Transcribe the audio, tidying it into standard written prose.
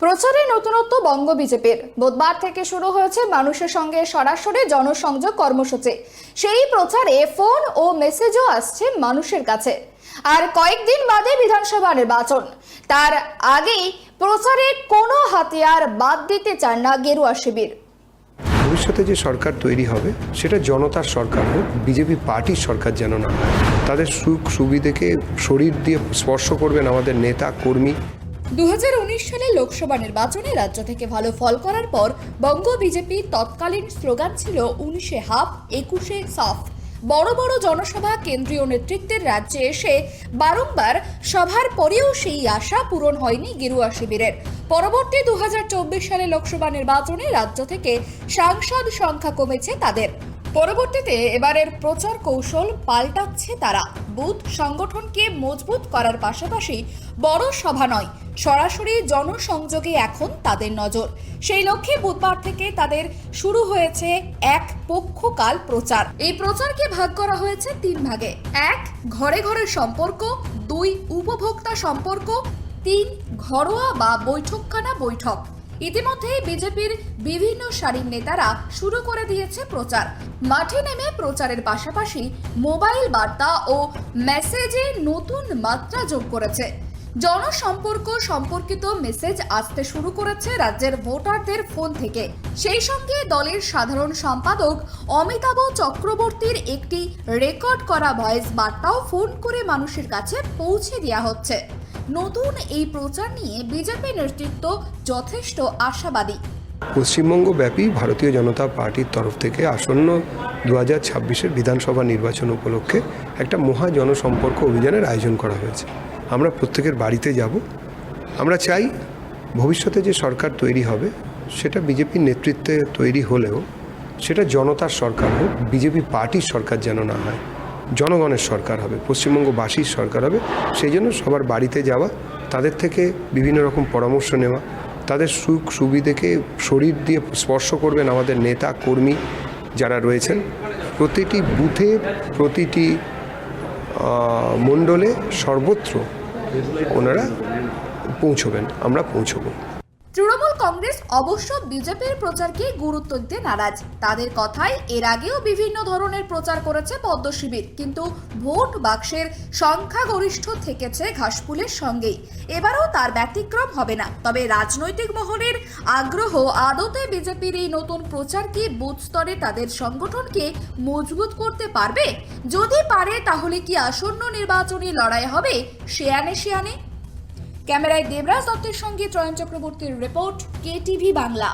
প্রচারে নতুনত্ব বঙ্গ বিজেপির বুধবার থেকে শুরু হয়েছে মানুষের সঙ্গে সরাসরি জনসংযোগ কর্মসূচি। সেই প্রচারে ফোন ও মেসেজও আসছে মানুষের কাছে। আর কয়েকদিন বাদে বিধানসভা নির্বাচন, তার আগেই প্রচারে কোনো হাতিয়ার বাদ দিতে চান না গেরুয়া শিবির। ভবিষ্যতে যে সরকার তৈরি হবে সেটা জনতার সরকার হোক, বিজেপি পার্টির সরকার যেন না হয়। তাদের সুখ সুবিধাকে শরীর দিয়ে স্পর্শ করবেন আমাদের নেতা কর্মী। 2019 সালে লোকসভা নির্বাচনে রাজ্য থেকে ভালো ফল করার পর বঙ্গ বিজেপি তৎকালীন স্লোগান ছিল 19-এ হাফ 21-এ সাফ। বড় বড় জনসভা কেন্দ্রীয় নেতৃত্বের রাজ্যে এসে বারংবার সভার পরেও সেই আশা পূরণ হয়নি গেরুয়া শিবিরের। পরবর্তী 2024 সালে লোকসভা নির্বাচনে রাজ্য থেকে সাংসদ সংখ্যা কমেছে তাদের। পরবর্তীতে এবারের প্রচার কৌশল পাল্টাচ্ছে তারা। বুথ সংগঠনকে মজবুত করার পাশাপাশি বড় সভা নয়, সরাসরি জনসংযোগে এখন তাদের নজর। সেই লক্ষ্যে বুধবার থেকে তাদের শুরু হয়েছে এক পক্ষকাল প্রচার। এই প্রচারকে ভাগ করা হয়েছে 3 ভাগে। 1, ঘরে ঘরে সম্পর্ক; 2, উপভোক্তা সম্পর্ক; 3, ঘরোয়া বা বৈঠকখানা বৈঠক। ইতিমধ্যে বিজেপির বিভিন্ন সারির নেতারা শুরু করে দিয়েছে প্রচার। মাঠে নেমে প্রচারের পাশাপাশি মোবাইল বার্তা ও মেসেজে নতুন মাত্রা যোগ করেছে। জনসম্পর্ক সম্পর্কিত মেসেজ আসতে শুরু করেছে রাজ্যের ভোটারদের ফোন থেকে। সেই সঙ্গে দলের সাধারণ সম্পাদক অমিতাভ চক্রবর্তীর একটি রেকর্ড করা ভয়েস বার্তাও ফোন করে মানুষের কাছে পৌঁছে দেওয়া হচ্ছে। নতুন এই প্রচার নিয়ে বিজেপি নেতৃত্ব যথেষ্ট আশাবাদী। পশ্চিমবঙ্গব্যাপী ভারতীয় জনতা পার্টির তরফ থেকে আসন্ন 2026-এর বিধানসভা নির্বাচন উপলক্ষে একটা মহা জনসম্পর্ক অভিযানের আয়োজন করা হয়েছে। আমরা প্রত্যেকের বাড়িতে যাব। আমরা চাই ভবিষ্যতে যে সরকার তৈরি হবে সেটা বিজেপির নেতৃত্বে তৈরি হলেও সেটা জনতার সরকার হোক, বিজেপি পার্টির সরকার যেন না হয়। জনগণের সরকার হবে, পশ্চিমবঙ্গবাসীর সরকার হবে। সেই জন্য সবার বাড়িতে যাওয়া, তাদের থেকে বিভিন্ন রকম পরামর্শ নেওয়া, তাদের সুখ সুবিধাকে শরীর দিয়ে স্পর্শ করবেন আমাদের নেতা কর্মী যারা রয়েছেন। প্রতিটি বুথে, প্রতিটি মণ্ডলে, সর্বত্র ওনারা পৌঁছবেন, আমরা পৌঁছবো। তৃণমূল কংগ্রেস অবশ্য বিজেপির প্রচারকে গুরুত্ব দিতে নারাজ। তাদের কথায় এর আগেও বিভিন্ন ধরনের প্রচার করেছে পদ্ম শিবির, কিন্তু ভোট বাক্সের সংখ্যাগরিষ্ঠ থেকেছে ঘাসফুলের সঙ্গেই। এবারও তার ব্যতিক্রম হবে না। তবে রাজনৈতিক মহলের আগ্রহ, আদতে বিজেপির এই নতুন প্রচার কি বুথ স্তরে তাদের সংগঠনকে মজবুত করতে পারবে? যদি পারে তাহলে কি আসন্ন নির্বাচনী লড়াই হবে শেয়ানে শেয়ানে? ক্যামেরায় দেবরাজ দত্তের সঙ্গে চয়ন চক্রবর্তীর রিপোর্ট, KTV বাংলা।